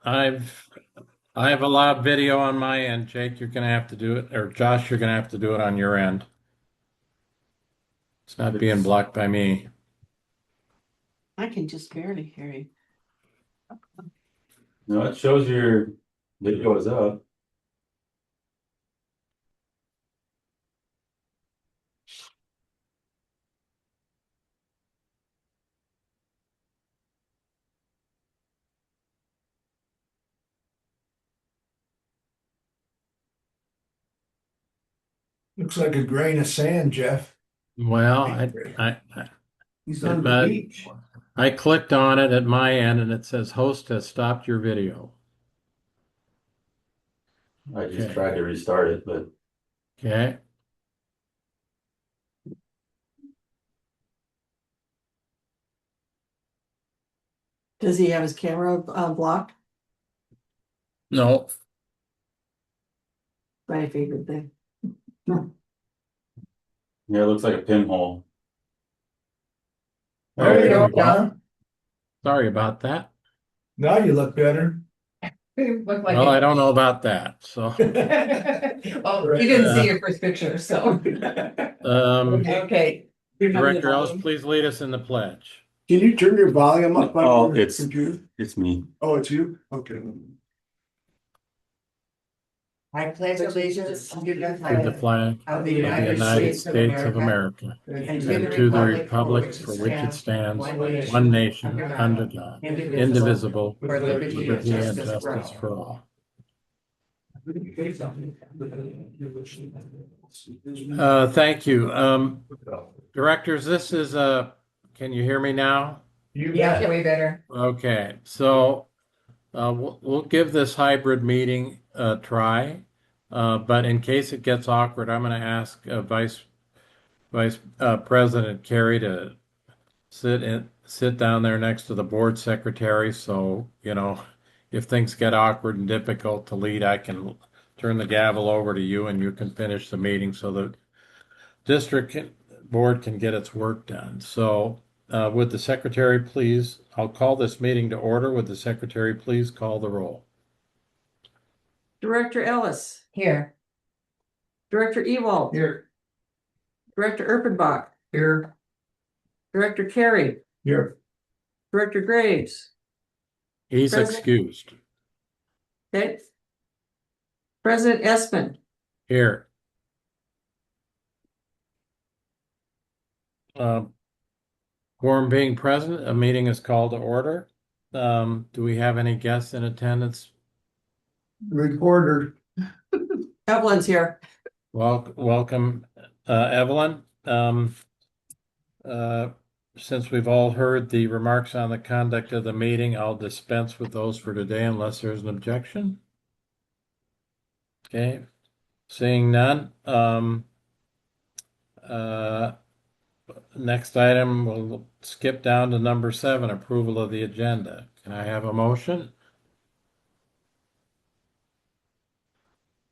I've I've allowed video on my end. Jake, you're gonna have to do it, or Josh, you're gonna have to do it on your end. It's not being blocked by me. I can just barely hear you. No, it shows your video is up. Looks like a grain of sand, Jeff. Well, He's on the but beach. I clicked on it at my end and it says host has stopped your video. I just Okay. tried to restart it, but Okay. Does he have his camera blocked? No. My favorite thing. yeah, it looks like a pinhole. There you go, Okay. Don. Sorry about that. Now you look better. Look like Well, I it. don't know about that. So, Well, you didn't see your first picture, so. Okay. Director Ellis, please lead us in the pledge. Can you turn your volume up on Oh, your it's- computer? It's me. Oh, it's you? Okay. I pledge allegiance to the To the flag flag of of the the United States of America and to the republic for which it stands, one nation, under God, indivisible, for liberty and justice for all. Thank you. Directors, this is can you hear me now? Yeah, way better. Okay, so we'll give this hybrid meeting a try. But in case it gets awkward, I'm going to ask Vice President Kerry to sit down there next to the board secretary. So, if things get awkward and difficult to lead, I can turn the gavel over to you and you can finish the meeting so the board can get its work done. So, would the secretary please, I'll call this meeting to order. Would the secretary please call the roll? Director Ellis, Here. Director Ewald, Here. Director Erpenbach, Here. Director Carey, Here. Director Graves. He's Present. excused. Okay. President Espin. Here. Quorum being present, a meeting is called to order. Do we have any guests in attendance? Recorder. Evelyn's here. Welcome, Evelyn. Since we've all heard the remarks on the conduct of the meeting, I'll dispense with those for today unless there's an objection. Okay, seeing none. Next item, we'll skip down to number 7, approval of the agenda. Can I have a motion?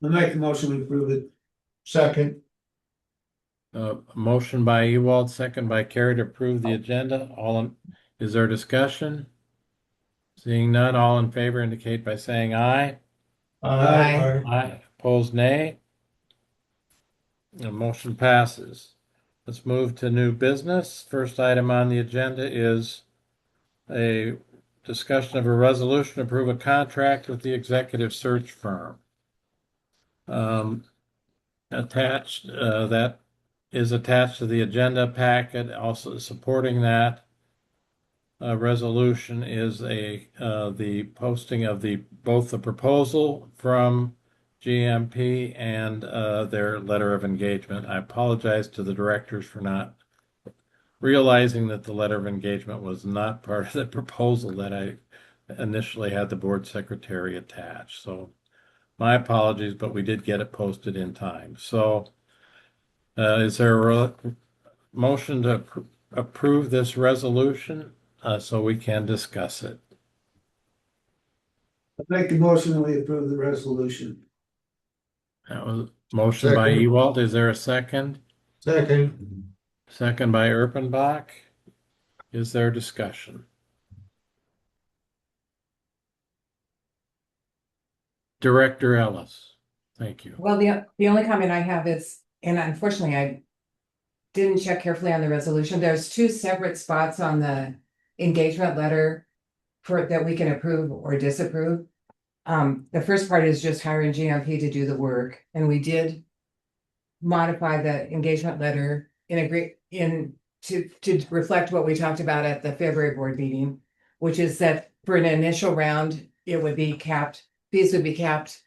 I make the motion to approve it. Second. Motion by Ewald, second by Carey to approve the agenda. Is there discussion? Seeing none, all in favor indicate by saying aye. Aye. Aye. Opposed, nay. The motion passes. Let's move to new business. First item on the agenda is a discussion of a resolution to approve a contract with the executive search firm. Attached, that is attached to the agenda packet. Also supporting that resolution is the posting of both the proposal from GMP and their letter of engagement. I apologize to the directors for not realizing that the letter of engagement was not part of the proposal that I initially had the board secretary attach. So my apologies, but we did get it posted in time. So is there a motion to approve this resolution so we can discuss it? I make the motion that we approve the resolution. That was motion by Second. Ewald. Is there a second? Second. Second by Erpenbach. Is there discussion? Director Ellis, thank you. Well, the only comment I have is, and unfortunately, I didn't check carefully on the resolution. There's two separate spots on the engagement letter for that we can approve or disapprove. The first part is just hiring GMP to do the work, and we did modify the engagement letter to reflect what we talked about at the February board meeting, which is that for an initial round, it would be capped, fees would be capped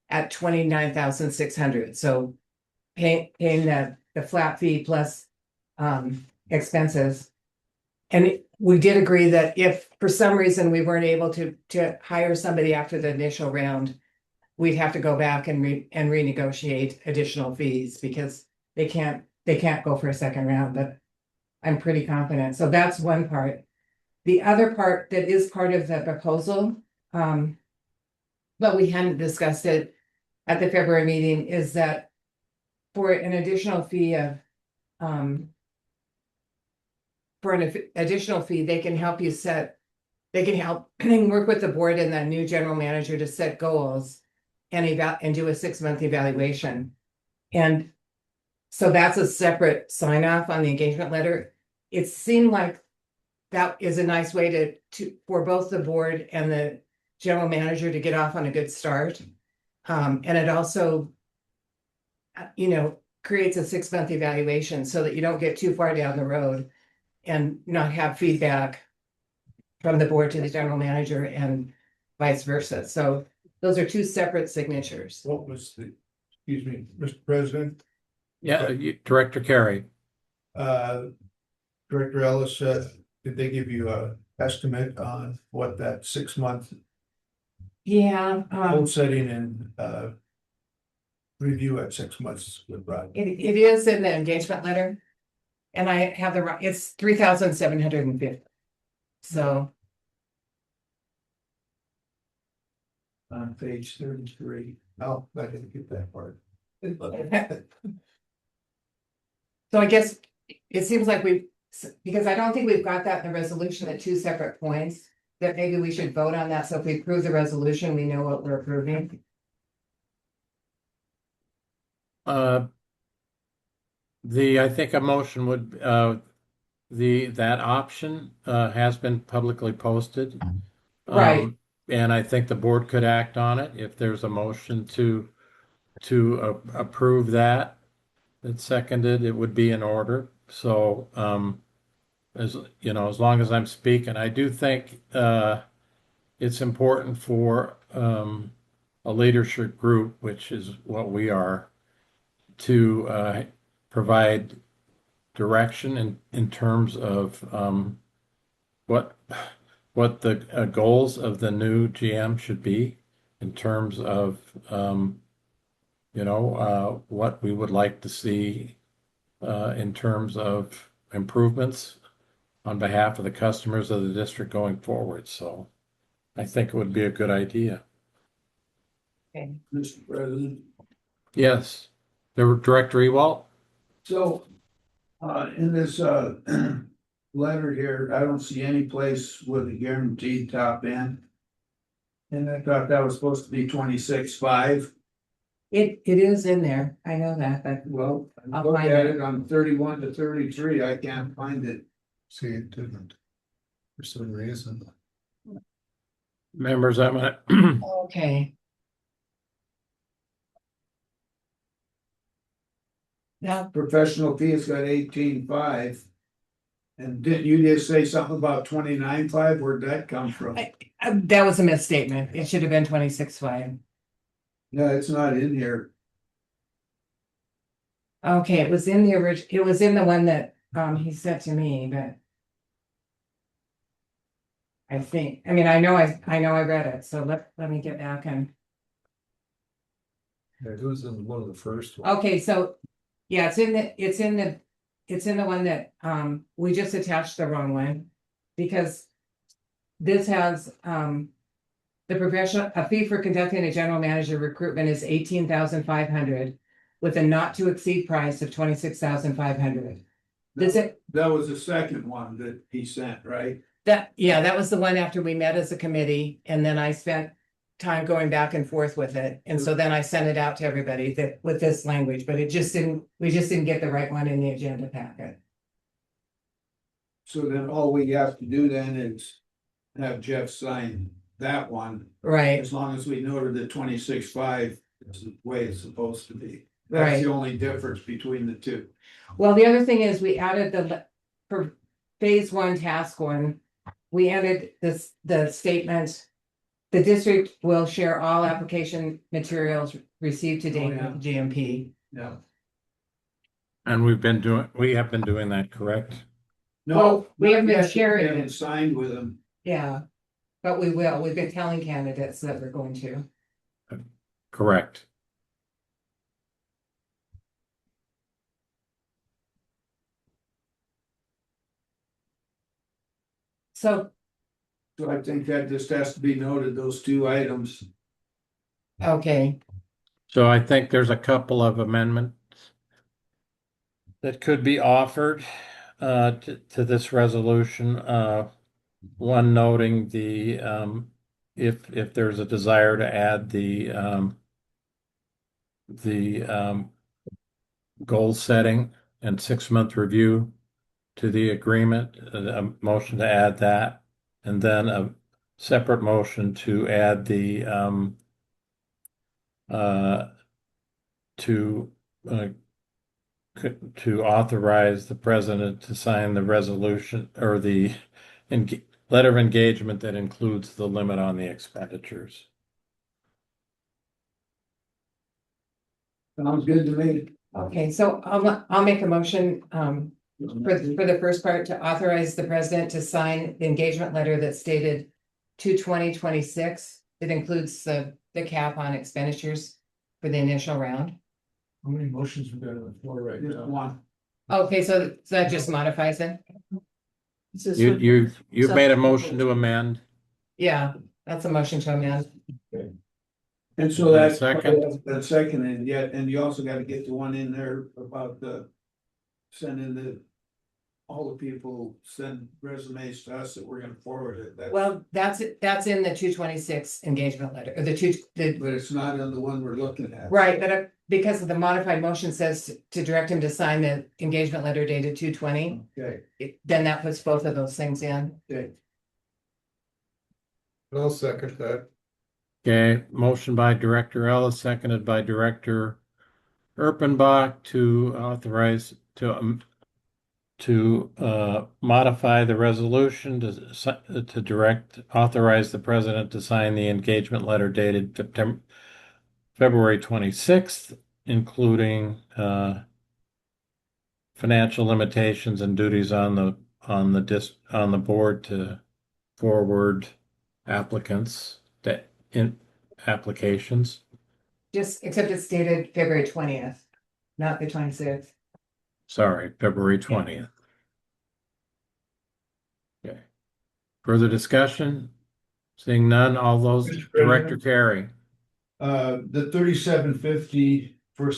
at 29,600. So paying the flat fee plus expenses. And we did agree that if for some reason we weren't able to hire somebody after the initial round, we'd have to go back and renegotiate additional fees because they can't go for a second round, but I'm pretty confident. So that's one part. The other part that is part of the proposal, but we hadn't discussed it at the February meeting, is that for an additional fee of they can help you they can help work with the board and the new general manager to set goals and do a 6-month evaluation. And so that's a separate sign off on the engagement letter. It seemed like that is a nice way for both the board and the general manager to get off on a good start. And it also, creates a 6-month evaluation so that you don't get too far down the road and not have feedback from the board to the general manager and vice versa. So those are two separate signatures. What was excuse me, Mr. President, Yeah, Director Carey. Director Ellis said, did they give you a estimate on what that 6-month Yeah, goal setting and review at 6 months would run? it is in the engagement letter. And I have it's 3,750. So On page 33. Oh, I didn't get that part. So I guess it seems like because I don't think we've got that in the resolution at two separate points, that maybe we should vote on that. So if we approve the resolution, we know what we're approving. I think a motion would, that option, has been publicly posted. Right. And I think the board could act on it if there's a motion to approve that. That's seconded, it would be in order. So, as long as I'm speaking, I do think, it's important for, a leadership group, which is what we are, to, provide direction in terms of what the goals of the new GM should be in terms of what we would like to see in terms of improvements on behalf of the customers of the district going forward. So I think it would be a good idea. Okay. Mr. President. Yes, Director Ewald? So, in this, letter here, I don't see any place with a guaranteed top end. And I thought that was supposed to be 26.5. It is in there. I know that, but Well, I'll look find at it. it on 31 to 33, I can't find it. See, it didn't. For some reason. Members, I'm gonna okay. Now, Professional fees got 18.5. And didn't you just say something about 29.5? Where'd that come from? that was a misstatement. It should have been 26.5. No, it's not in here. Okay, it was in the original, it was in the one that he sent to me, but I know I read it, so let me get back and, Yeah, it was in one of the first ones. okay, so, yeah, it's in the one that, we just attached the wrong one. Because this has, a fee for conducting a general manager recruitment is 18,500 with a not to exceed price of 26,500. That was the second one that he sent, right? That was the one after we met as a committee, and then I spent time going back and forth with it. And so then I sent it out to everybody that with this language, but we just didn't get the right one in the agenda packet. So then all we have to do then is have Jeff sign that one, Right, as long as we noted the 26.5 is the way it's supposed to be. That's right. the only difference between the two. Well, the other thing is we added for phase one, task one, we added the statement. The district will share all application materials received to date Oh, with GMP. Yeah. And we have been doing that, correct? Well, we not haven't been yet. sharing We haven't it. signed with them. Yeah, but we will. We've been telling candidates that we're going to. Correct. So, So I think that just has to be noted, those two items. okay, So I think there's a couple of amendments that could be offered to this resolution. One noting the if there's a desire to add the goal setting and 6-month review to the agreement, a motion to add that, and then a separate motion to add the to authorize the president to sign the resolution or the letter of engagement that includes the limit on the expenditures. Sounds good to me. okay, so I'll make a motion for the first part to authorize the president to sign the engagement letter that's dated 2/20/26. It includes the cap on expenditures for the initial round. How many motions we got on the floor right Just now? one. Okay, so that just modifies it? This is for- You've made a motion to amend. Yeah, that's a motion to amend. And so that's. Second. That's second, and yet, and you also gotta get the one in there about the. Sending all the people send resumes to us that we're gonna forward it. Well, that's in the 2/26 engagement letter, or the But it's not in the one we're looking at. right, but because of the modified motion says to direct him to sign the engagement letter dated 2/20, Okay, then that puts both of those things in. okay. I'll second that. Okay, motion by Director Ellis, seconded by Director Erpenbach to authorize to modify the resolution to authorize the president to sign the engagement letter dated February 26th, including financial limitations and duties on the board to forward applicants that in applications. Just, except it's dated February 20th, not the 26th. Sorry, February 20th. Okay. Further discussion? Seeing none, all those, Mr. Director President? Carey. The 3750 for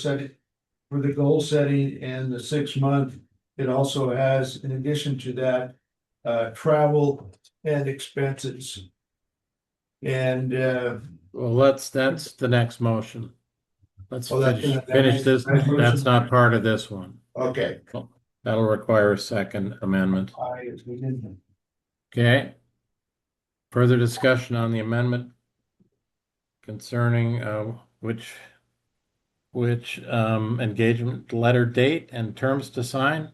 the goal setting and the 6-month, it also has, in addition to that, travel and expenses. And, Well, that's the next motion. Let's Oh, that's finish this. that's- That's not part of this one. okay. That'll require a second amendment. I, Okay. Further discussion on the amendment concerning which engagement letter date and terms to sign?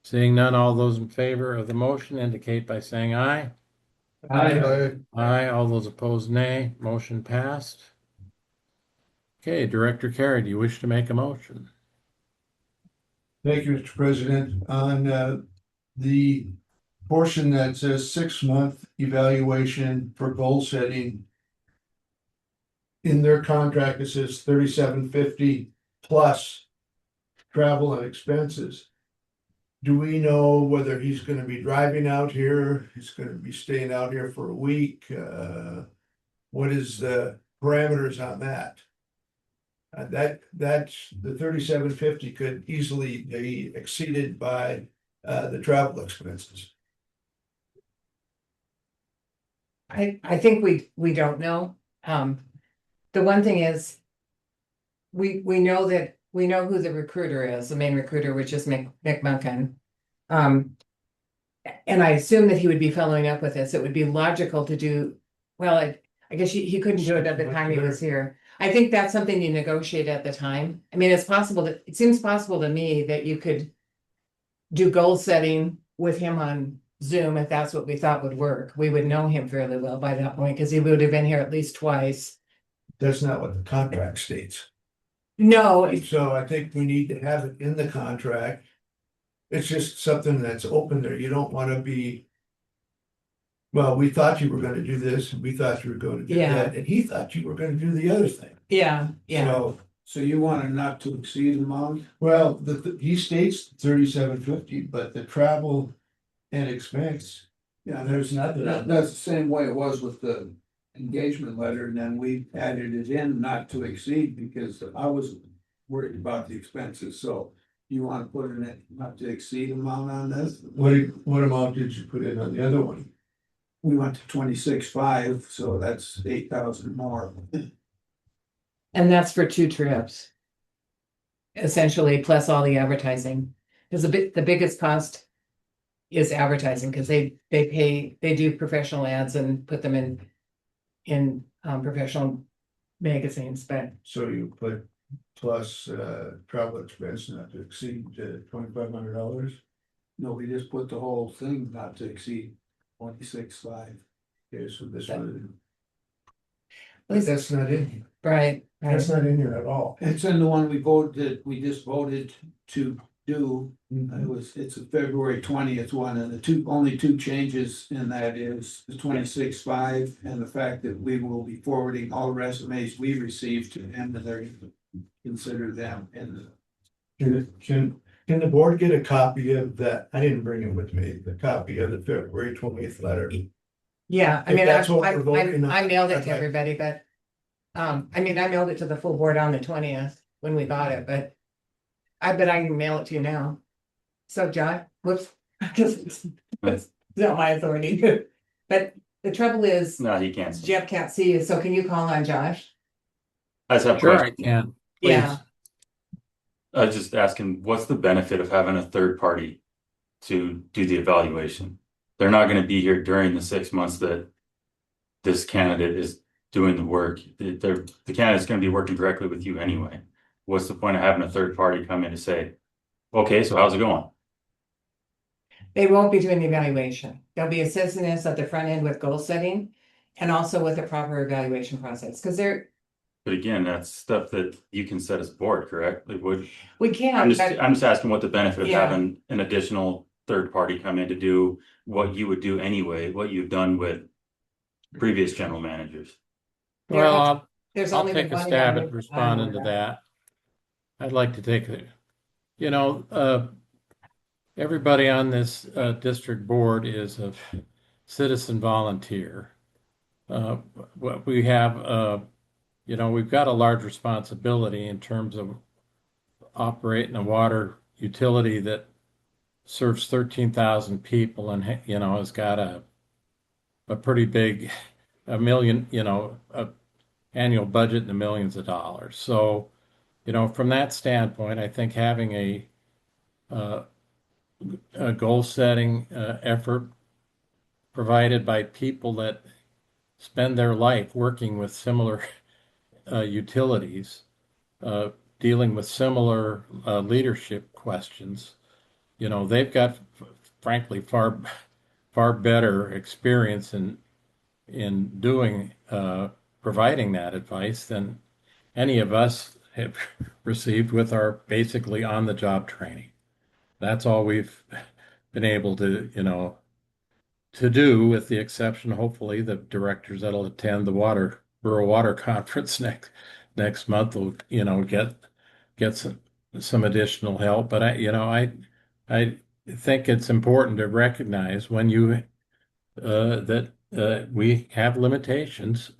Seeing none, all those in favor of the motion indicate by saying aye. Aye. Aye, all those opposed nay. Motion passed. Okay, Director Carey, do you wish to make a motion? Thank you, Mr. President. On the portion that says 6-month evaluation for goal setting. In their contract, it says 3750 plus travel and expenses. Do we know whether he's gonna be driving out here? He's gonna be staying out here for a week? What is the parameters on that? That's the 3750 could easily be exceeded by the travel expenses. I think we don't know. The one thing is. We know that, we know who the recruiter is, the main recruiter, which is Mick Munkin. And I assume that he would be following up with this. It would be logical to do, well, I guess he couldn't do it at the time he was here. I think that's something you negotiate at the time. I mean, it's possible that, it seems possible to me that you could do goal setting with him on Zoom if that's what we thought would work. We would know him fairly well by that point because he would have been here at least twice. That's not what the contract states. No, So I think we need to have it in the contract. It's just something that's open there. You don't wanna be. Well, we thought you were gonna do this, and we thought you were gonna do Yeah. that, and he thought you were gonna do the other thing. yeah, yeah. So, So you want a not to exceed amount? well, he states 3750, but the travel and expense. Yeah, There's nothing. that's the same way it was with the engagement letter, and then we added it in not to exceed because I was worried about the expenses, so you want to put in it not to exceed amount on this? What amount did you put in on the other one? We went to 26.5, so that's 8,000 more. And that's for 2 trips. Essentially, plus all the advertising. Because the biggest cost is advertising, because they do professional ads and put them in professional magazines, but So you put plus travel expense not to exceed $2,500. No, we just put the whole thing not to exceed 26.5. Okay, so this That- one. Let's- That's not in here. right, That's right. not in here at all. It's in the one we just voted to do. It's a February 20th one, and only two changes in that is the 26.5 and the fact that we will be forwarding all resumes we received to them, and they're gonna consider them in the. Can the board get a copy of that? I didn't bring it with me, the copy of the February 20th letter. Yeah, I If mean, that's what we're I voting on, mailed it to okay. everybody, but. I mean, I mailed it to the full board on the 20th when we got it, but. I bet I can mail it to you now. So John, whoops, it's not my authority, but the trouble is No, he can't. Jeff can't see you, so can you call on Josh? I just have a Sure, I question. can. Yeah. I was just asking, what's the benefit of having a third party to do the evaluation? They're not gonna be here during the 6 months that this candidate is doing the work. The candidate's gonna be working directly with you anyway. What's the point of having a third party come in to say, okay, so how's it going? They won't be doing the evaluation. They'll be assessing us at the front end with goal setting and also with a proper evaluation process, because But again, that's stuff that you can set as board, correct? Like, we can, I'm but just asking what the benefit of Yeah. having an additional third party come in to do what you would do anyway, what you've done with previous general managers. Well, there's I'll only take been a one stab evaluation at responding to that. I'd like to take it. You know, everybody on this district board is a citizen volunteer. What we have, you know, we've got a large responsibility in terms of operating a water utility that serves 13,000 people and, you know, has got a pretty big, a million, you know, a annual budget in the millions of dollars. So, you know, from that standpoint, I think having a goal setting effort provided by people that spend their life working with similar utilities, dealing with similar leadership questions. You know, they've got, frankly, far better experience in doing providing that advice than any of us have received with our basically on-the-job training. That's all we've been able to, you know, to do, with the exception, hopefully, the directors that'll attend the Rural Water Conference next month will, you know, get some additional help. But I think it's important to recognize when that we have limitations.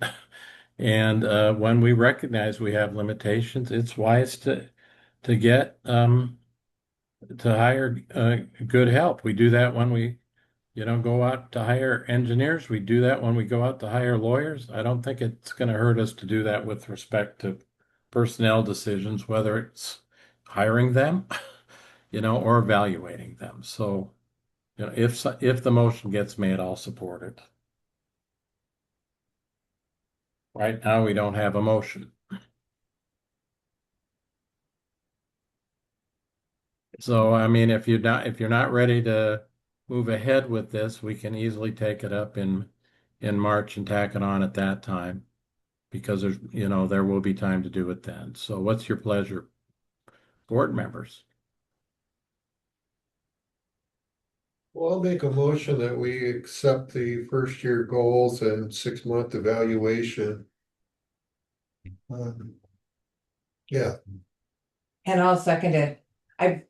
And when we recognize we have limitations, it's wise to get to hire good help. We do that when we You don't go out to hire engineers. We do that when we go out to hire lawyers. I don't think it's going to hurt us to do that with respect to personnel decisions, whether it's hiring them, or evaluating them. So, if the motion gets made, I'll support it. Right now, we don't have a motion. So, I mean, if you're not ready to move ahead with this, we can easily take it up in March and tack it on at that time. Because there will be time to do it then. So what's your pleasure, board members? Well, I'll make a motion that we accept the first year goals and 6-month evaluation. Yeah, And I'll second it. I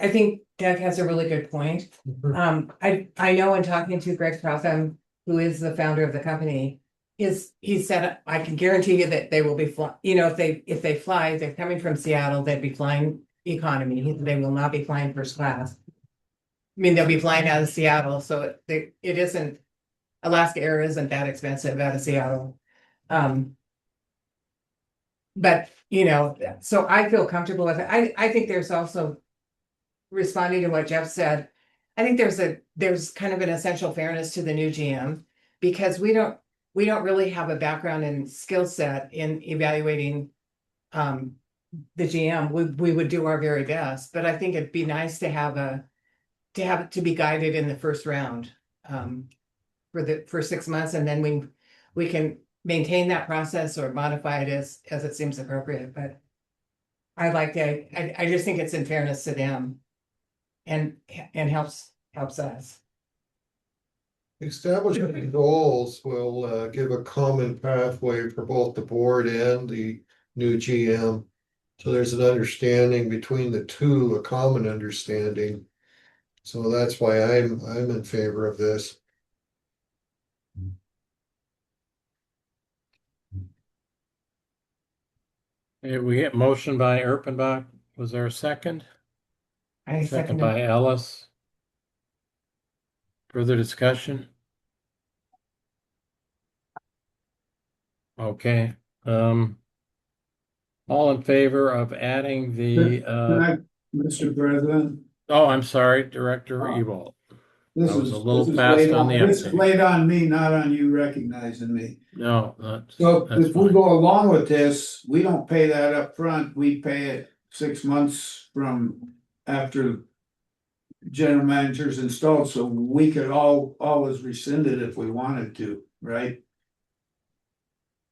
think Doug has a really good point. I know in talking to Greg Protham, who is the founder of the company, he said, I can guarantee you that they will be if they fly, they're coming from Seattle, they'd be flying economy. They will not be flying first class. I mean, they'll be flying out of Seattle, so it isn't, Alaska Air isn't that expensive out of Seattle. But, so I feel comfortable with it. I think there's also, responding to what Jeff said, I think there's kind of an essential fairness to the new GM, because we don't really have a background and skill set in evaluating the GM. We would do our very best, but I think it'd be nice to be guided in the first round for 6 months, and then we can maintain that process or modify it as it seems appropriate. But I just think it's in fairness to them and helps us. establishing goals will give a common pathway for both the board and the new GM. So there's an understanding between the two, a common understanding. So that's why I'm in favor of this. We get motion by Erpenbach. Was there a second? I Second second by it. Ellis. Further discussion? Okay, all in favor of adding the, Mr. President, oh, I'm sorry, Director Ewald. this I was is, a little this is fast laid on on, the this is update. laid on me, not on you recognizing me. No, So that's if we fine. go along with this, we don't pay that up front. We pay it 6 months from after general manager's installed, so we could always rescind it if we wanted to, right?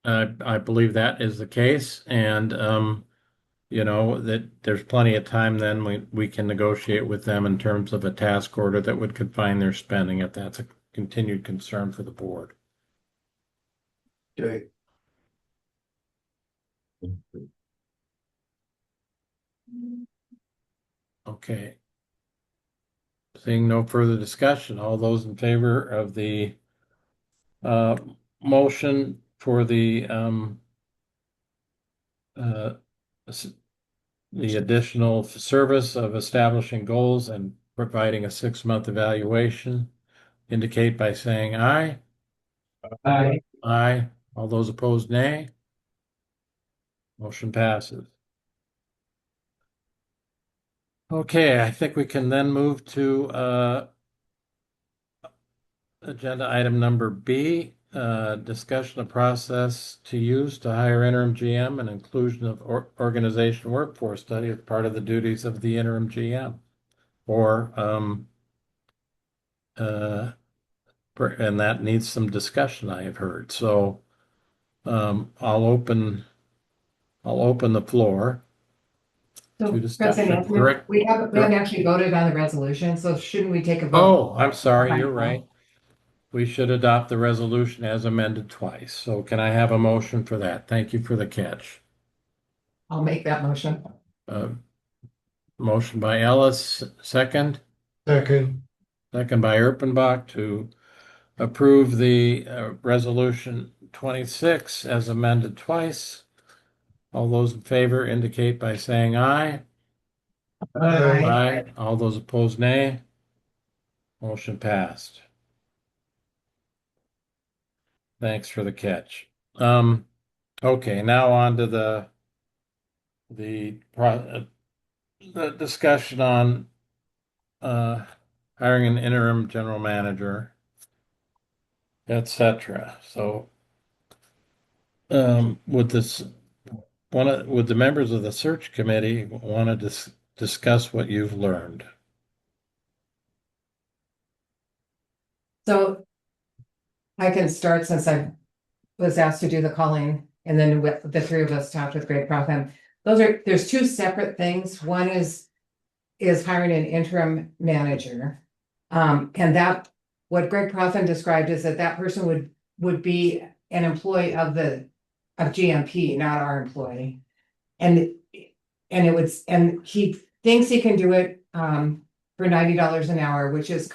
I believe that is the case, and that there's plenty of time then we can negotiate with them in terms of a task order that would confine their spending if that's a continued concern for the board. Okay. Okay. Seeing no further discussion, all those in favor of the motion for the additional service of establishing goals and providing a 6-month evaluation, indicate by saying aye. Aye. Aye. All those opposed, nay. Motion passes. Okay, I think we can then move to agenda item number B, discussion of process to use to hire interim GM and inclusion of organization workforce study as part of the duties of the interim GM. Or and that needs some discussion, I have heard. So I'll open the floor. So To discussion. President, Correct. we haven't actually voted on the resolution, so shouldn't we take a vote? Oh, I'm sorry, you're right. We should adopt the resolution as amended twice. So can I have a motion for that? Thank you for the catch. I'll make that motion. Motion by Ellis, second. Second, Second by Erpenbach to approve the resolution 26 as amended twice. All those in favor indicate by saying aye. Aye. Aye. All those opposed, nay. Motion passed. Thanks for the catch. Okay, now on to the discussion on hiring an interim general manager, etc. So, would the members of the search committee want to discuss what you've learned? So I can start since I was asked to do the calling and then the three of us talked with Greg Protham. There's two separate things. One is hiring an interim manager. And that, what Greg Protham described is that person would be an employee of GMP, not our employee. And he thinks he can do it for $90 an hour, which is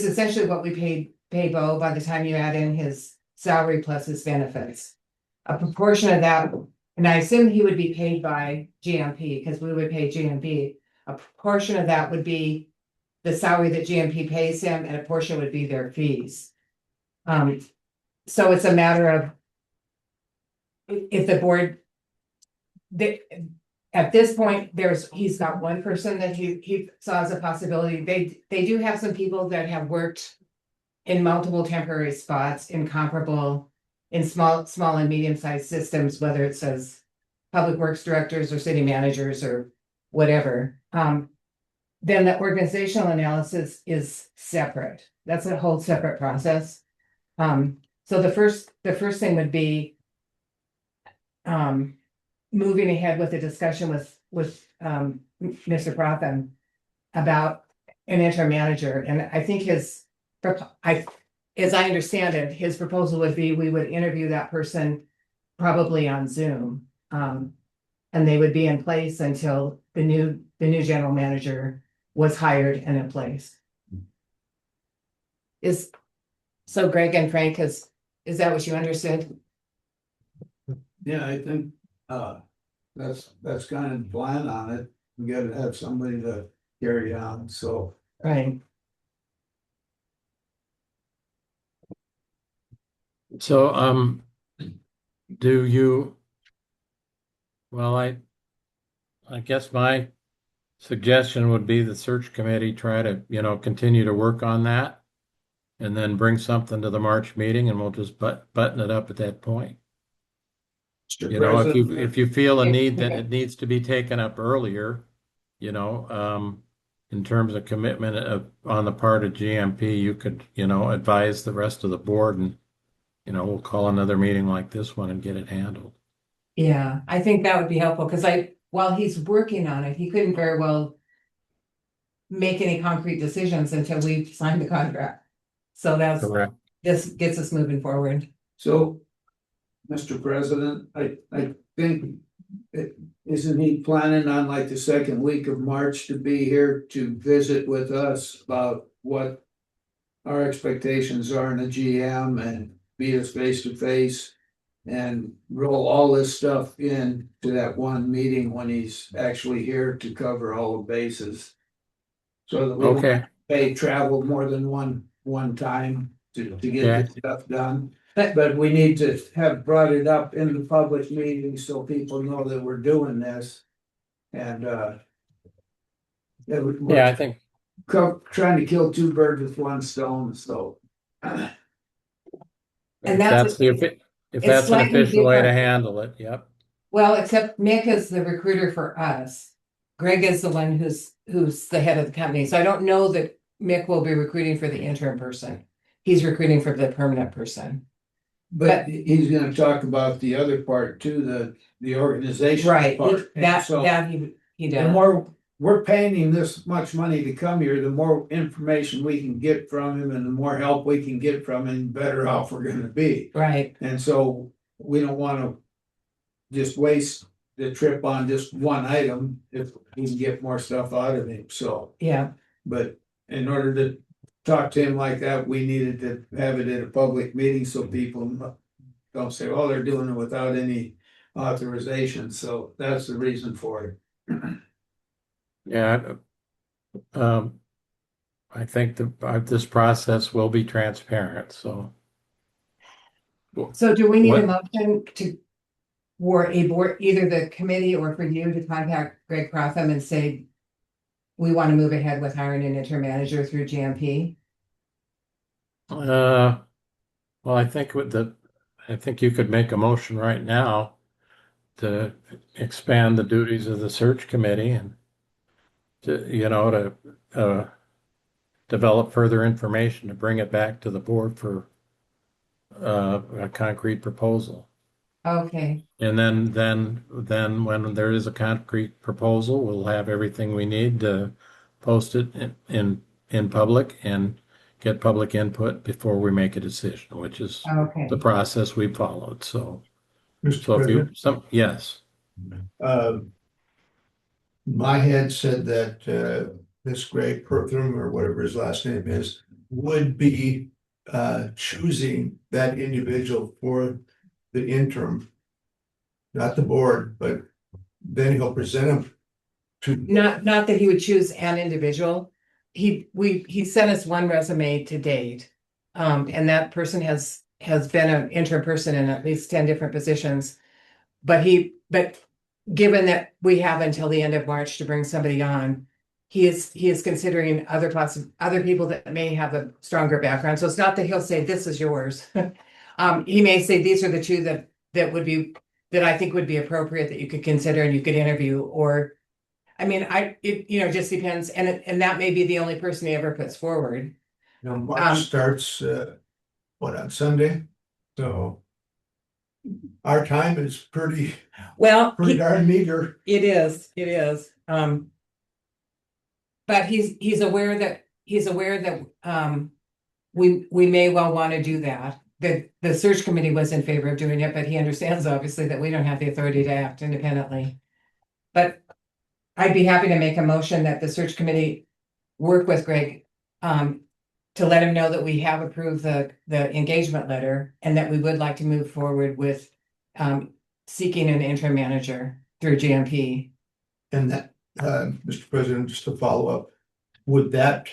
essentially what we pay Bo by the time you add in his salary plus his benefits. A proportion of that, and I assume he would be paid by GMP because we would pay GMP. A proportion of that would be the salary that GMP pays him, and a portion would be their fees. So it's a matter of if the board, at this point, he's got one person that he saw as a possibility. They do have some people that have worked in multiple temporary spots in small and medium-sized systems, whether it says public works directors or city managers or whatever. Then the organizational analysis is separate. That's a whole separate process. So the first thing would be moving ahead with a discussion with Mr. Protham about an interim manager. And I think as I understand it, his proposal would be we would interview that person probably on Zoom. And they would be in place until the new general manager was hired and in place. So Greg and Frank, is that what you understood? Yeah, I think, that's kind of the plan on it. We gotta have somebody to carry on, so. Right. So, I guess my suggestion would be the search committee try to, continue to work on that. And then bring something to the March meeting and we'll just button it up at that point. Mr. You know, President, if you feel a need that it needs to be taken up earlier, in terms of commitment on the part of GMP, you could, advise the rest of the board and, we'll call another meeting like this one and get it handled. Yeah, I think that would be helpful because while he's working on it, he couldn't very well make any concrete decisions until we signed the contract. So Correct. this gets us moving forward. so, Mr. President, I think, isn't he planning on like the second week of March to be here to visit with us about what our expectations are in the GM and meet us face to face and roll all this stuff in to that one meeting when he's actually here to cover all the bases. So that we don't Okay, pay travel more than one time to Okay. get this stuff done. But we need to have brought it up in the public meeting so people know that we're doing this. And we're yeah, I think, trying to kill two birds with one stone, so. And if that's that's an slightly official way to different. handle it, yep. Well, except Mick is the recruiter for us. Greg is the one who's the head of the company. So I don't know that Mick will be recruiting for the interim person. He's recruiting for the permanent person. But he's gonna talk about the other part too, the organization. Right, part. And so he the does. more we're paying him this much money to come here, the more information we can get from him and the more help we can get from him, the better off we're gonna be. Right, And so we don't wanna just waste the trip on just one item if we can get more stuff out of him, so. yeah, But in order to talk to him like that, we needed to have it at a public meeting so people don't say, oh, they're doing it without any authorization, so that's the reason for it. Yeah. I think this process will be transparent, so. So do we need a What- motion for a board, either the committee or for you to contact Greg Protham and say, we want to move ahead with hiring an interim manager through GMP? Well, I think I think you could make a motion right now to expand the duties of the search committee and to develop further information to bring it back to the board for a concrete proposal. Okay, And then when there is a concrete proposal, we'll have everything we need to post it in public and get public input before we make a decision, which is okay. the process we followed. So Mr. if you President, yes. uh, my head said that, this Greg Pertham, or whatever his last name is, would be, choosing that individual for the interim. Not the board, but then he'll present him to, Not that he would choose an individual. He sent us one resume to date. And that person has been an interim person in at least 10 different positions. But given that we have until the end of March to bring somebody on, he is considering other people that may have a stronger background. So it's not that he'll say, this is yours. He may say, these are the two that I think would be appropriate that you could consider and you could interview, or, I mean, it just depends. And that may be the only person he ever puts forward. March starts, on Sunday? So our time is pretty Well, darn meager. it is. But he's aware that we may well want to do that. The search committee was in favor of doing it, but he understands obviously that we don't have the authority to act independently. But I'd be happy to make a motion that the search committee work with Greg to let him know that we have approved the engagement letter and that we would like to move forward with seeking an interim manager through GMP. And that, Mr. President, just to follow up, would that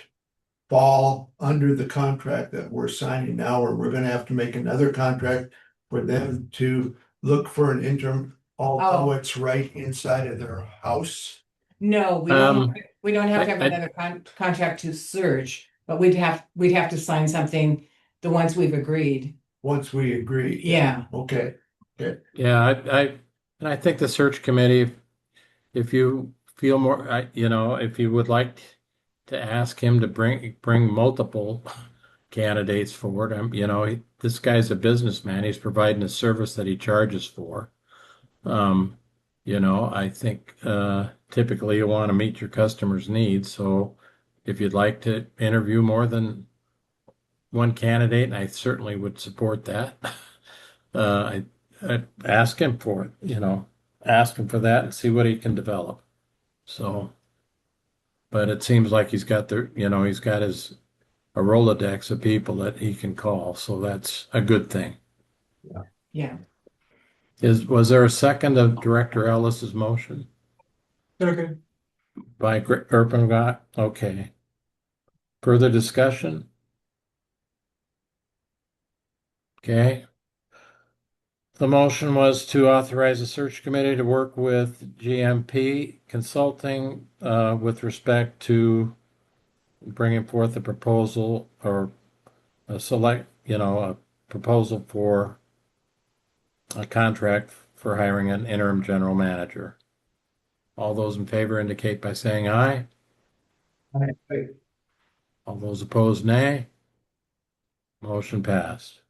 fall under the contract that we're signing now, or we're gonna have to make another contract for them to look for an interim, although it's right inside of their house? No, we don't have to have I- another contract to search, but we'd have to sign something, the ones we've agreed. Once we agree. Yeah. Okay, Yeah, I think the search committee, if you feel more, if you would like to ask him to bring multiple candidates forward, this guy's a businessman. He's providing a service that he charges for. I think typically you want to meet your customers' needs. So if you'd like to interview more than one candidate, and I certainly would support that. I'd ask him for it, ask him for that and see what he can develop. So, but it seems like he's got a Rolodex of people that he can call. So that's a good thing. Yeah. Was there a second of Director Ellis's motion? okay. By Erpengot? Okay. Further discussion? Okay. The motion was to authorize the search committee to work with GMP Consulting with respect to bringing forth a proposal or a proposal for a contract for hiring an interim general manager. All those in favor indicate by saying aye. I- All those opposed, nay. Motion passed.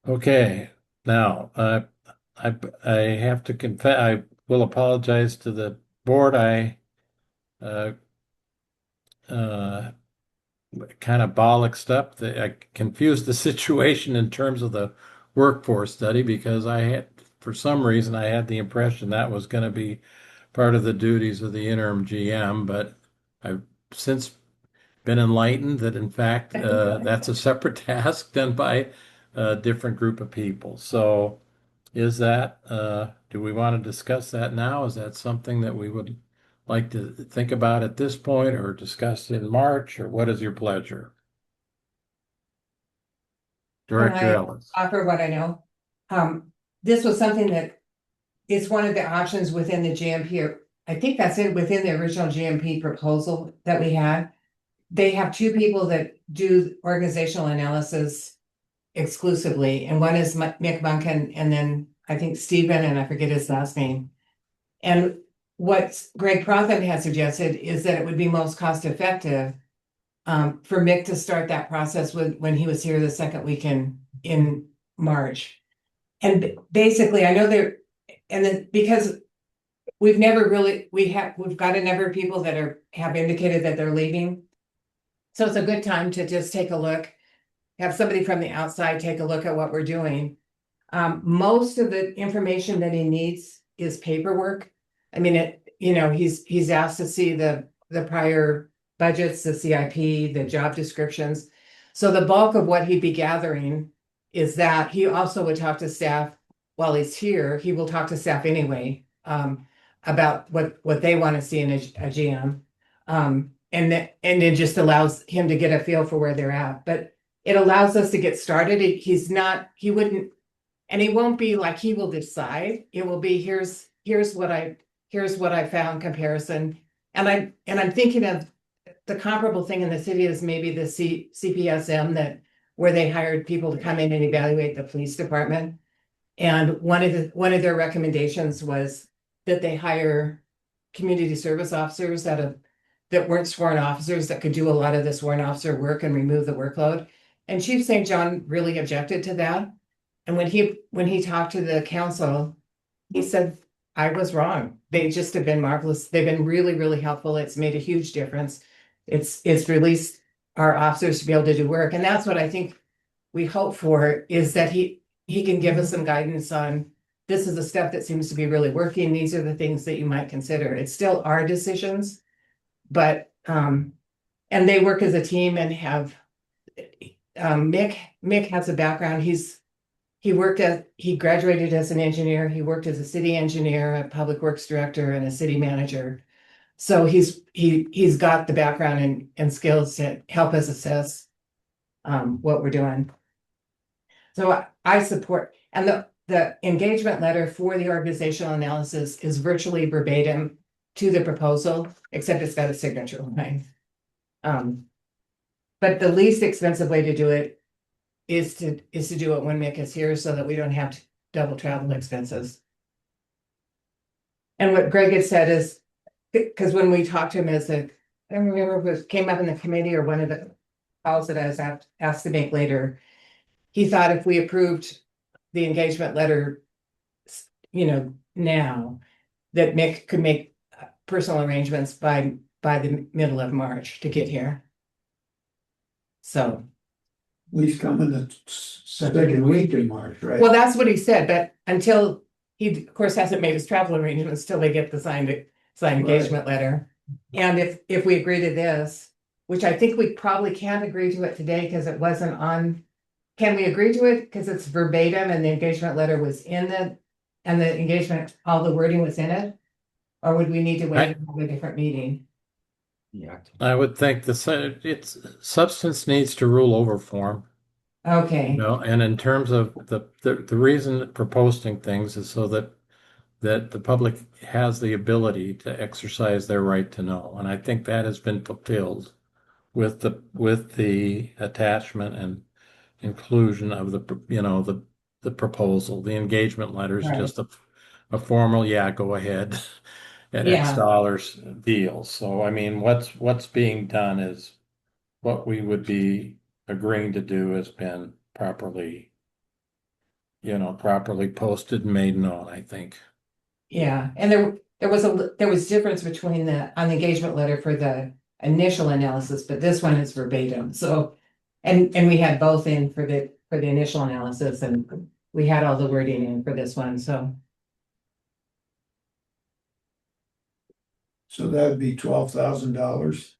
Okay, now, I have to confess, I will apologize to the board. I kind of bollocksed up. I confused the situation in terms of the workforce study because for some reason, I had the impression that was going to be part of the duties of the interim GM, but I've since been enlightened that in fact, that's a separate task done by a different group of people. So do we want to discuss that now? Is that something that we would like to think about at this point or discuss in March, or what is your pleasure? Director I Ellis. offer what I know. This was something that is one of the options within the GMP. I think that's it within the original GMP proposal that we had. They have two people that do organizational analysis exclusively, and one is Mick Bunkin, and then I think Stephen, and I forget his last name. And what Greg Protham had suggested is that it would be most cost effective for Mick to start that process when he was here the second week in March. And basically, I know there, and then because we've never really, we've got a number of people that have indicated that they're leaving. So it's a good time to just take a look, have somebody from the outside take a look at what we're doing. Most of the information that he needs is paperwork. I mean, he's asked to see the prior budgets, the CIP, the job descriptions. So the bulk of what he'd be gathering is that. He also would talk to staff while he's here. He will talk to staff anyway, about what they want to see in a GM. And it just allows him to get a feel for where they're at, but it allows us to get started. He won't be like he will decide. It will be, here's what I found comparison. And I'm thinking of the comparable thing in the city is maybe the CPSM where they hired people to come in and evaluate the police department. And one of their recommendations was that they hire community service officers that weren't sworn officers that could do a lot of the sworn officer work and remove the workload. And Chief St. John really objected to that. And when he talked to the council, he said, I was wrong. They just have been marvelous. They've been really, really helpful. It's made a huge difference. It's released our officers to be able to do work. And that's what I think we hope for, is that he can give us some guidance on, this is the stuff that seems to be really working. These are the things that you might consider. It's still our decisions, but, and they work as a team and have, Mick has a background. He graduated as an engineer. He worked as a city engineer, a public works director, and a city manager. So he's got the background and skills to help us assess what we're doing. So I support, and the engagement letter for the organizational analysis is virtually verbatim to the proposal, except it's got a signature line. But the least expensive way to do it is to do it when Mick is here, so that we don't have to double travel expenses. And what Greg had said is, because when we talked to him I don't remember if it came up in the committee or one of the calls that I was asked to make later, he thought if we approved the engagement letter, now, that Mick could make personal arrangements by the middle of March to get here. So. He's coming the second week in March, right? Well, that's what he said, but until he, of course, hasn't made his travel arrangements till they get the signed engagement letter. And if we agree to this, which I think we probably can't agree to it today because it wasn't on, can we agree to it? Because it's verbatim and the engagement letter was and the engagement, all the wording was in it? Or would we need to wait and have a different meeting? Yeah. I would think its substance needs to rule over form. Okay. And in terms of the reason for posting things is so that the public has the ability to exercise their right to know. And I think that has been fulfilled with the attachment and inclusion of the proposal. The engagement letter is Right. just a formal, go ahead at X dollars deal. So I mean, what's being done is what we would be agreeing to do has been properly posted and made known, I think. Yeah, and there was difference between on the engagement letter for the initial analysis, but this one is verbatim. So, and we had both in for the initial analysis, and we had all the wording in for this one. So that would be $12,000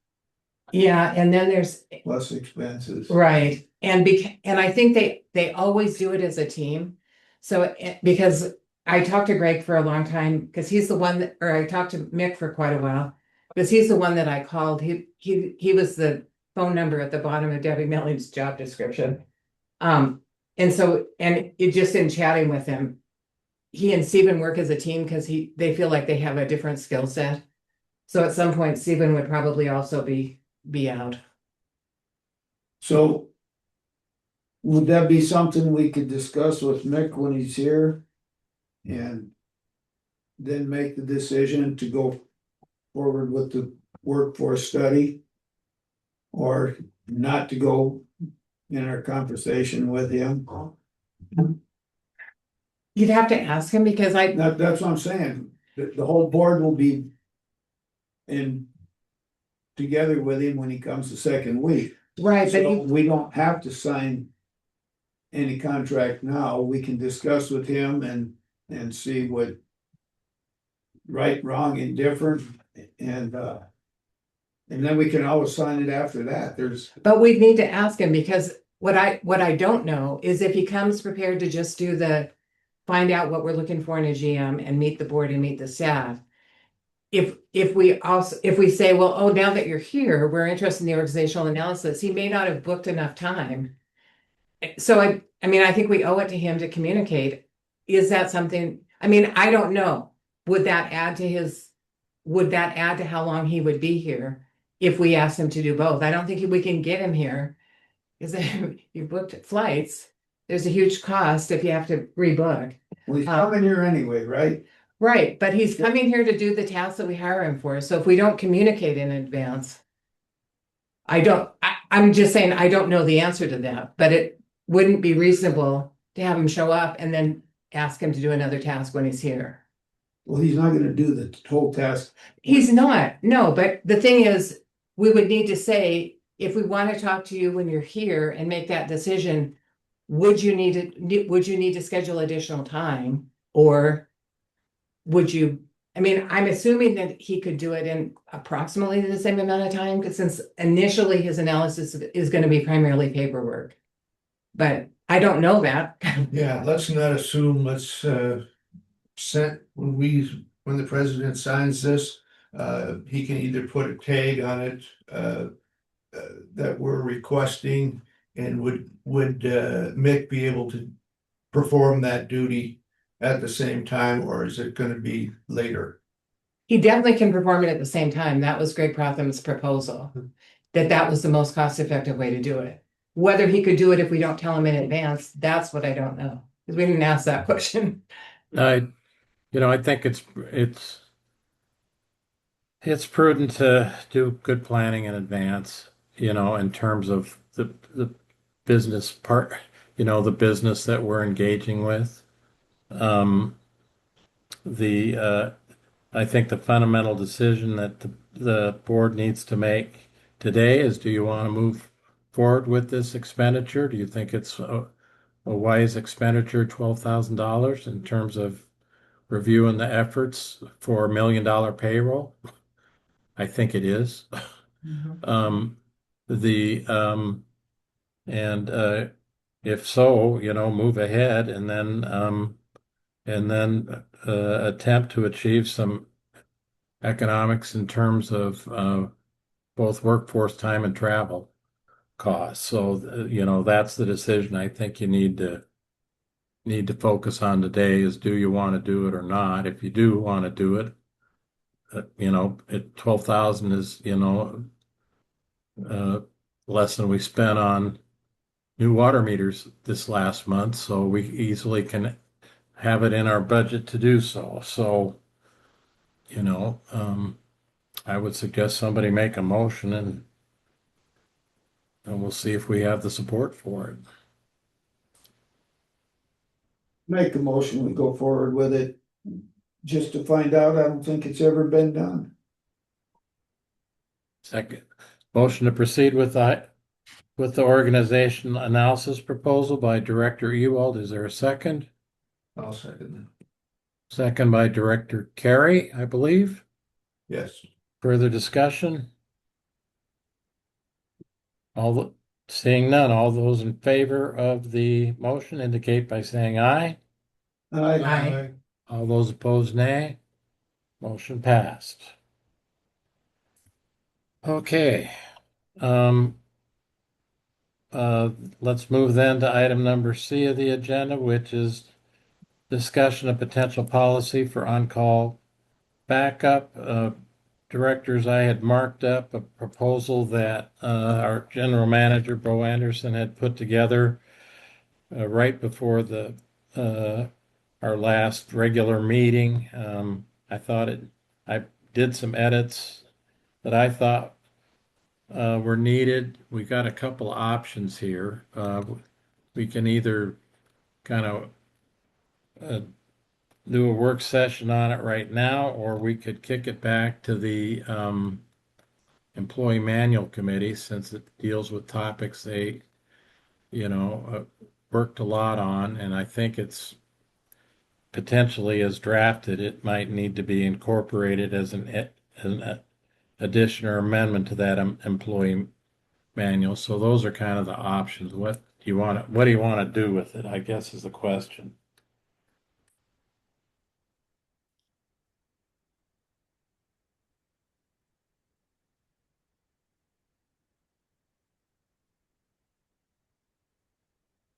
yeah, and then there's plus expenses. right, and I think they always do it as a team. So because I talked to Greg for a long time because he's the one that, or I talked to Mick for quite a while. Because he's the one that I called. He was the phone number at the bottom of Debbie Milling's job description. And so, and it just in chatting with him, he and Stephen work as a team because they feel like they have a different skill set. So at some point, Stephen would probably also be out. So would that be something we could discuss with Mick when he's here? And then make the decision to go forward with the workforce study? Or not to go in our conversation with him? You'd have to ask him because That's what I'm saying. The whole board will be in together with him when he comes the second week. right, but So we don't have to sign any contract now. We can discuss with him and see what right, wrong, indifferent, and then we can always sign it after that. But we'd need to ask him because what I don't know is if he comes prepared to just find out what we're looking for in a GM and meet the board and meet the staff. If we say, well, oh, now that you're here, we're interested in the organizational analysis, he may not have booked enough time. So I mean, I think we owe it to him to communicate. Is that something, I mean, I don't know. Would that add to how long he would be here if we asked him to do both? I don't think we can get him here. Because you booked flights, there's a huge cost if you have to rebook. Well, he's coming here anyway, right? Right, but he's coming here to do the tasks that we hire him for. So if we don't communicate in advance, I'm just saying, I don't know the answer to that, but it wouldn't be reasonable to have him show up and then ask him to do another task when he's here. Well, he's not gonna do the whole task. He's not, no, but the thing is, we would need to say, if we want to talk to you when you're here and make that decision, would you need to schedule additional time? Or would you, I mean, I'm assuming that he could do it in approximately the same amount of time, because since initially his analysis is going to be primarily paperwork. But I don't know that. Yeah, let's not assume, let's when the president signs this, he can either put a tag on it that we're requesting, and would Mick be able to perform that duty at the same time, or is it gonna be later? He definitely can perform it at the same time. That was Greg Protham's proposal, that was the most cost-effective way to do it. Whether he could do it if we don't tell him in advance, that's what I don't know, because we didn't ask that question. I think it's prudent to do good planning in advance, in terms of the business part, the business that we're engaging with. I think the fundamental decision that the board needs to make today is, do you want to move forward with this expenditure? Do you think it's a wise expenditure, $12,000, in terms of reviewing the efforts for $1 million payroll? I think it is. If so, move ahead and then attempt to achieve some economics in terms of both workforce time and travel costs. So, that's the decision I think you need to focus on today is, do you want to do it or not? If you do want to do it, at 12,000 is, less than we spent on new water meters this last month, so we easily can have it in our budget to do so. So, I would suggest somebody make a motion and we'll see if we have the support for it. Make a motion, we go forward with it. Just to find out, I don't think it's ever been done. Second, motion to proceed with the organization analysis proposal by Director Ewald. Is there a second? I'll second that. Second by Director Carey, I believe. Yes. Further discussion? Seeing none, all those in favor of the motion indicate by saying aye. Aye. All those opposed, nay. Motion passed. Okay. Um, let's move then to item number C of the agenda, which is discussion of potential policy for on-call backup. Directors, I had marked up a proposal that our general manager, Bo Anderson, had put together right before our last regular meeting. I did some edits that I thought were needed. We got a couple options here. We can either kind of do a work session on it right now, or we could kick it back to the employee manual committee since it deals with topics they, worked a lot on, and I think it's potentially as drafted, it might need to be incorporated as an addition or amendment to that employee manual. So those are kind of the options. What do you want to do with it, I guess is the question.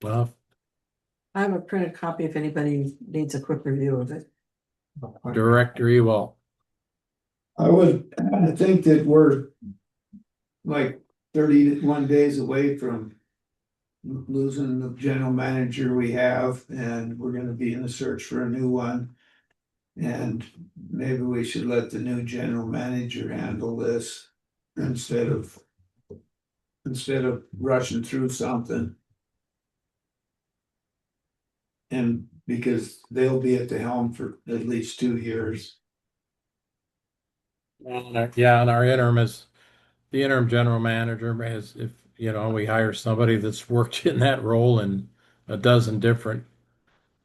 Well, I have a printed copy if anybody needs a quick review of it. Director Ewald. I think that we're like 31 days away from losing the general manager we have, and we're gonna be in the search for a new one. And maybe we should let the new general manager handle this instead of rushing through something. And because they'll be at the helm for at least 2 years. Yeah, and the interim general manager is, if, we hire somebody that's worked in that role in a dozen different,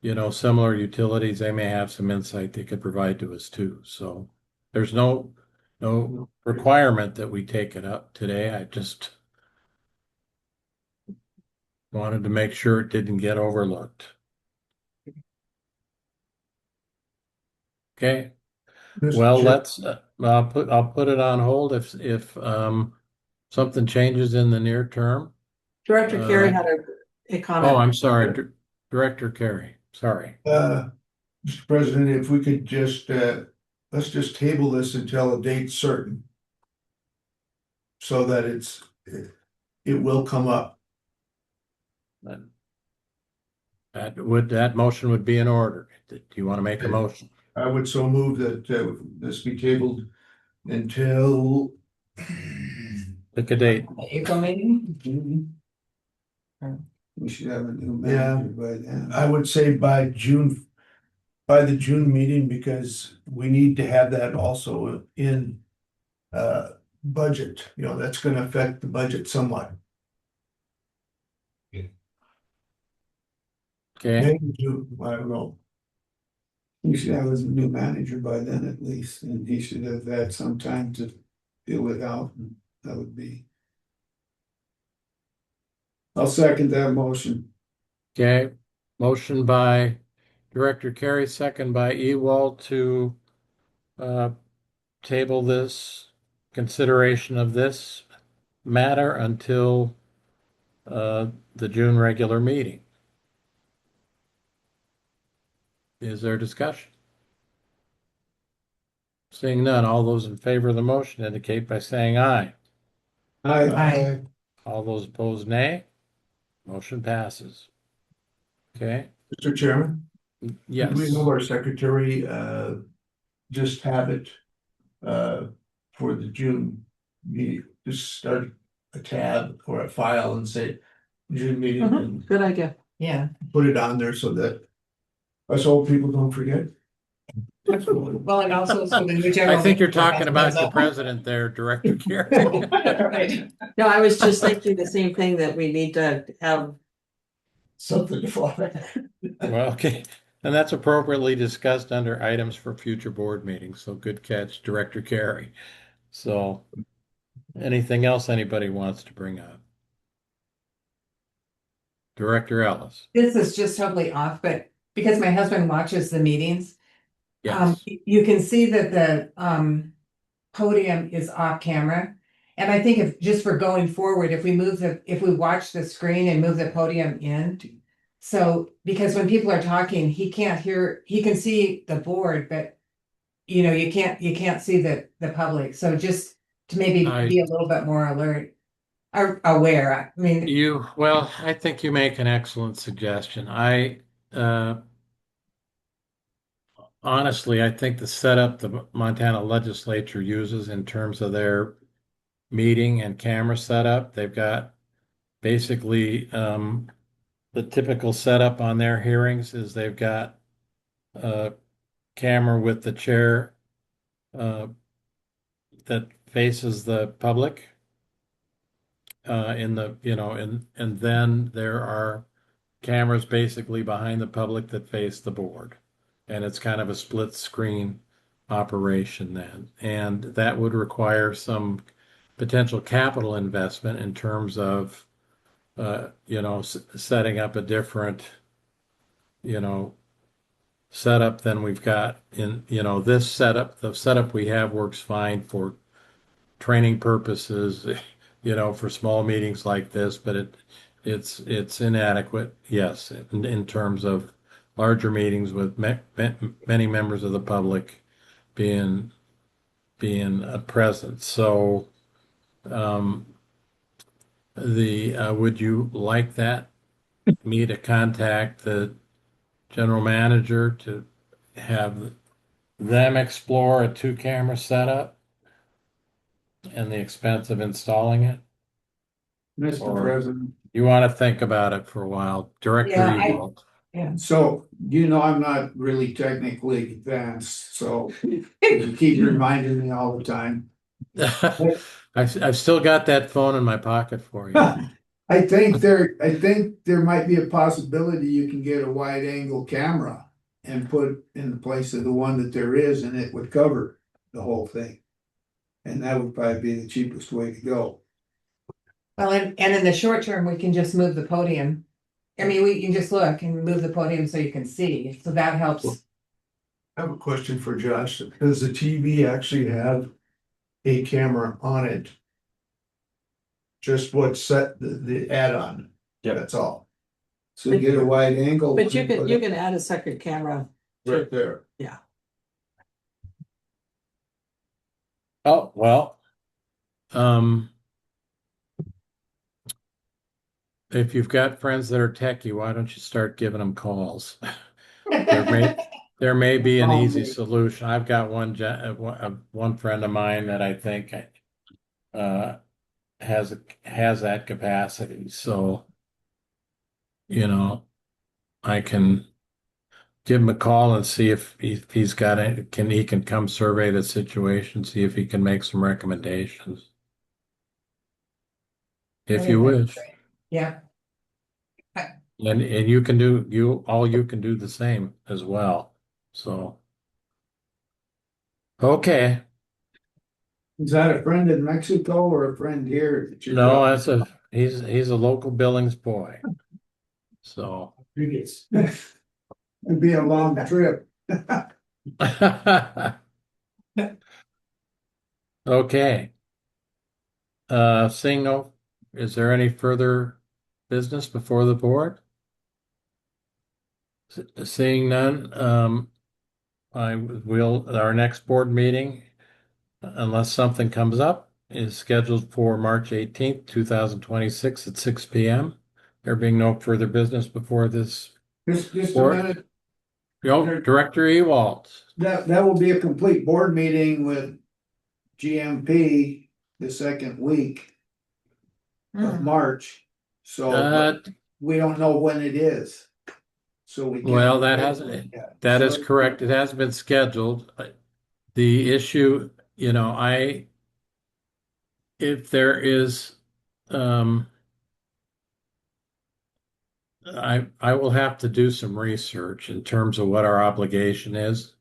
similar utilities, they may have some insight they could provide to us too. So there's no requirement that we take it up today. I just wanted to make sure it didn't get overlooked. Okay. Well, I'll put it on hold if something changes in the near term. Director Carey had a comment. Oh, I'm sorry, Director Carey, sorry. Mr. President, if we could just, let's just table this until a date certain. So that it will come up. That motion would be in order. Do you want to make a motion? I would so move that this be tabled until. Pick a date. April meeting? We should have a new Yeah. manager by then. I would say by the June meeting, because we need to have that also in budget, that's gonna affect the budget somewhat. Okay, Maybe June, I don't know. We should have a new manager by then at least, and he should have had some time to fill it out, and that would be. I'll second that motion. okay. Motion by Director Carey, second by Ewald to table this consideration of this matter until the June regular meeting. Is there discussion? Seeing none, all those in favor of the motion indicate by saying aye. Aye. All those opposed, nay. Motion passes. Okay, Mr. Chairman? yes. We know our secretary, just have it, for the June meeting, just start a tab or a file and say June meeting and Good idea. Yeah. put it on there so that us old people don't forget. Well, and also so the new general. I think you're manager talking has about those the up. president there, Director Carey. Right. No, I was just thinking the same thing, that we need to have, Something to follow. Well, okay, and that's appropriately discussed under items for future board meetings. So good catch, Director Carey. So anything else anybody wants to bring up? Director Ellis. This is just totally off, but because my husband watches the meetings, Yes, You can see that the podium is off camera. And I think if, just for going forward, if we watch the screen and move the podium in. So, because when people are talking, he can't hear, he can see the board, but you can't see the public. So just to maybe I- be a little bit more alert or aware. I mean, well, I think you make an excellent suggestion. Honestly, I think the setup the Montana legislature uses in terms of their meeting and camera setup, they've got basically the typical setup on their hearings is they've got a camera with the chair that faces the public in the, and then there are cameras basically behind the public that face the board. And it's kind of a split screen operation then. And that would require some potential capital investment in terms of, setting up a different, you know, setup than we've got in, this setup. The setup we have works fine for training purposes, for small meetings like this, but it's inadequate, yes, in terms of larger meetings with many members of the public being present. So, would you like me to contact the general manager to have them explore a two-camera setup and the expense of installing it? Mr. Or- President. You want to think about it for a while, Director Yeah, Ewald. So, I'm not really technically advanced, so you keep reminding me all the time. I've still got that phone in my pocket for you. I think there might be a possibility you can get a wide angle camera and put in the place of the one that there is, and it would cover the whole thing. And that would probably be the cheapest way to go. well, and in the short term, we can just move the podium. I mean, we can just look and move the podium so you can see. So that helps. I have a question for Josh. Does the TV actually have a camera on it? Just what's set the add-on? Yep. That's all. So you get a wide angle. But you can add a second camera. Right there. Oh, well. If you've got friends that are techie, why don't you start giving them calls? There may be an easy solution. I've got one friend of mine that I think has that capacity. So, I can give him a call and see if he's got it. He can come survey the situation, see if he can make some recommendations. If you wish. Yeah, And you can do you can do the same as well. So okay. Is that a friend in Mexico or a friend here? That you're No, talking he's a local Billings boy. So about? It'd be a long trip. okay. Seeing no, is there any further business before the board? Seeing none, our next board meeting, unless something comes up, is scheduled for March 18th, 2026 at 6 p.m. There being no further business before this. Just a Board. minute, Director Ewald. that will be a complete board meeting with GMP the second week of March. So Uh, we don't know when it is. So we. can't- Well, that is correct. It has been scheduled. The issue, if there is, I will have to do some research in terms of what our obligation is.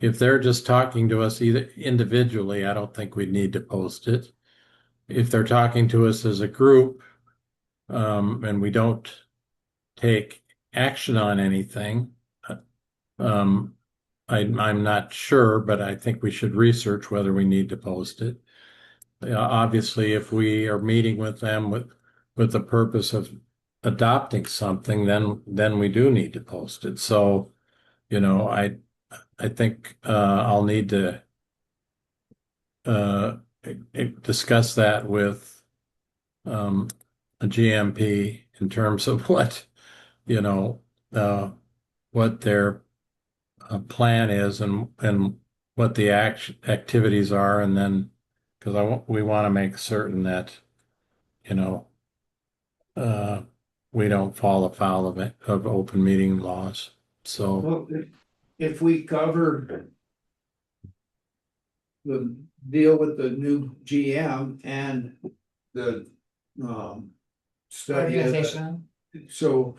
If they're just talking to us either individually, I don't think we need to post it. If they're talking to us as a group, and we don't take action on anything. Um, I'm not sure, but I think we should research whether we need to post it. Obviously, if we are meeting with them with the purpose of adopting something, then we do need to post it. So, I think I'll need to discuss that with a GMP in terms of you know, what their plan is and what the activities are, and then because we want to make certain that you know uh, we don't fall afoul of open meeting laws. So Well, if we cover the deal with the new GM and the study of the- Organizational. so,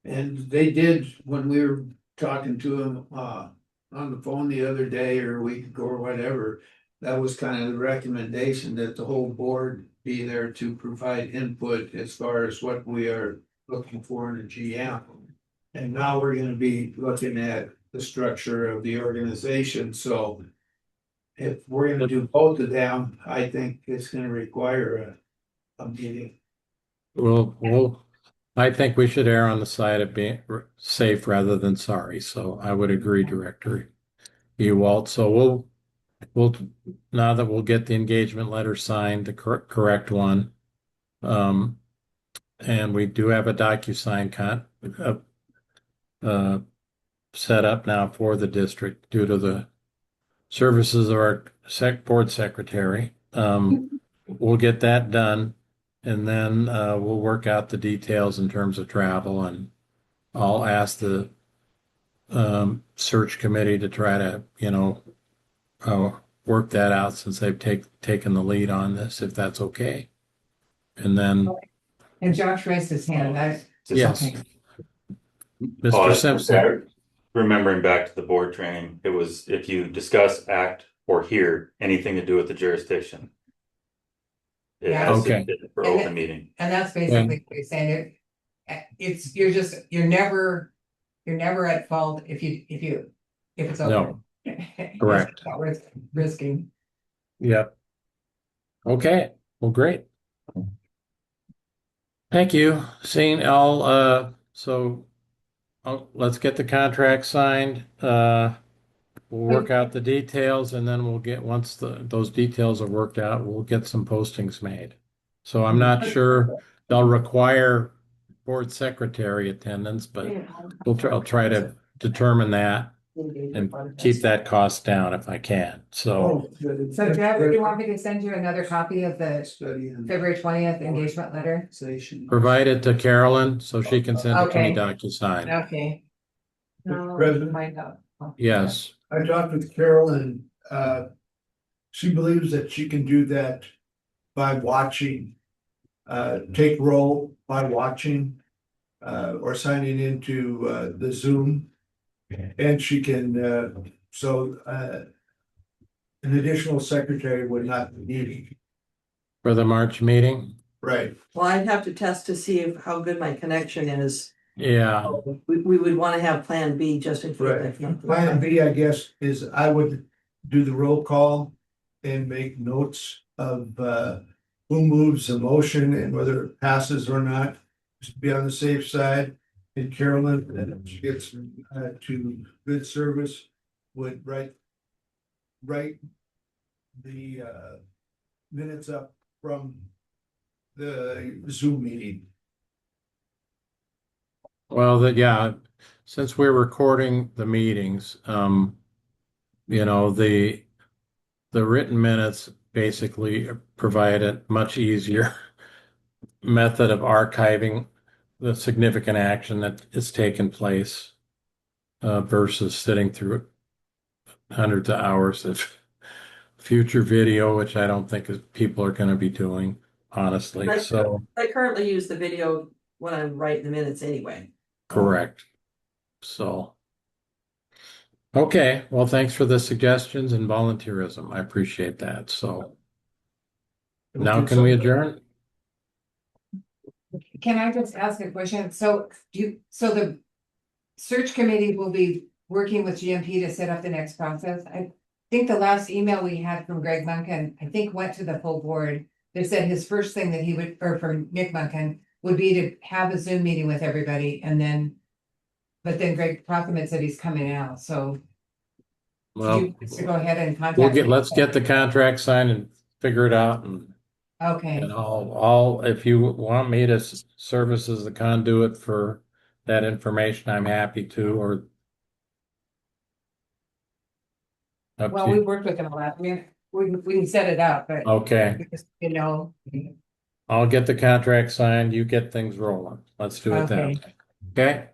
and they did, when we were talking to them, on the phone the other day or a week ago or whatever, that was kind of the recommendation that the whole board be there to provide input as far as what we are looking for in a GM. And now we're gonna be looking at the structure of the organization, so if we're gonna do both of them, I think it's gonna require a meeting. I think we should err on the side of being safe rather than sorry. So I would agree, Director Ewald. So we'll now that we'll get the engagement letter signed, the correct one. And we do have a DocuSign set up now for the district due to the services of our board secretary. We'll get that done, and then we'll work out the details in terms of travel, and I'll ask the search committee to try to, work that out since they've taken the lead on this, if that's okay. And then, And Josh raised his hand. yes, Okay. Mr. Simpson. Remembering back to the board training, it was if you discuss, act, or hear anything to do with the jurisdiction. It Yeah. has to Okay. be for And open meeting. And that's basically what he's saying. You're never at fault if it's open. No. Correct. It's not worth risking. Yep. Okay, well, great. Thank you. Let's get the contract signed. We'll work out the details and then once those details are worked out, we'll get some postings made. So I'm not sure they'll require board secretary attendance, but I'll try to determine that and keep that cost down if I can. So, So Jeff, do you want me to send you another copy of the Study and February 20th engagement letter? organization. provide it to Carolyn so she can send it to me Okay. DocuSign. Okay. No, President? find out. Yes. I talked with Carol and she believes that she can do that by watching. Take roll by watching or signing into the Zoom. And she can, an additional secretary would not be needed. For the March meeting? Right. Well, I'd have to test to see how good my connection is. Yeah. We would want to have Plan B just in case. Right. Plan B, I guess, is I would do the roll call and make notes of who moves the motion and whether it passes or not, just to be on the safe side. And Carolyn, and she gets to good service, would write the minutes up from the Zoom meeting. Well, since we're recording the meetings, the written minutes basically provide a much easier method of archiving the significant action that has taken place versus sitting through hundreds of hours of future video, which I don't think people are going to be doing, honestly. Right. So, I currently use the video when I'm writing the minutes anyway. correct. So, okay. Well, thanks for the suggestions and volunteerism. I appreciate that. So now can we adjourn? Can I just ask a question? So so the search committee will be working with GMP to set up the next process? I think the last email we had from Greg Munkin, I think went to the full board. They said his first thing that he would, or from Nick Munkin, would be to have a Zoom meeting with everybody and then. But then Greg Prockerman said he's coming out, so. Well, You go ahead and contact. let's get the contract signed and figure it out and Okay, if you want me to service as the conduit for that information, I'm happy to, or. Up well, to we you. worked with him a lot. I mean, we can set it up, but Okay, because, you know. I'll get the contract signed, you get things rolling. Let's do it that Okay. way. Okay?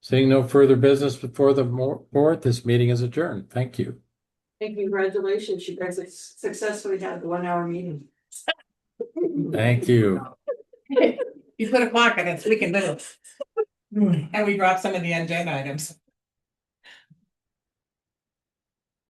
Seeing no further business before the board, this meeting is adjourned. Thank you. Thank you, congratulations, you guys successfully had the 1 hour meeting. Thank you. You put a clock on it, so we can move. And we dropped some of the agenda items.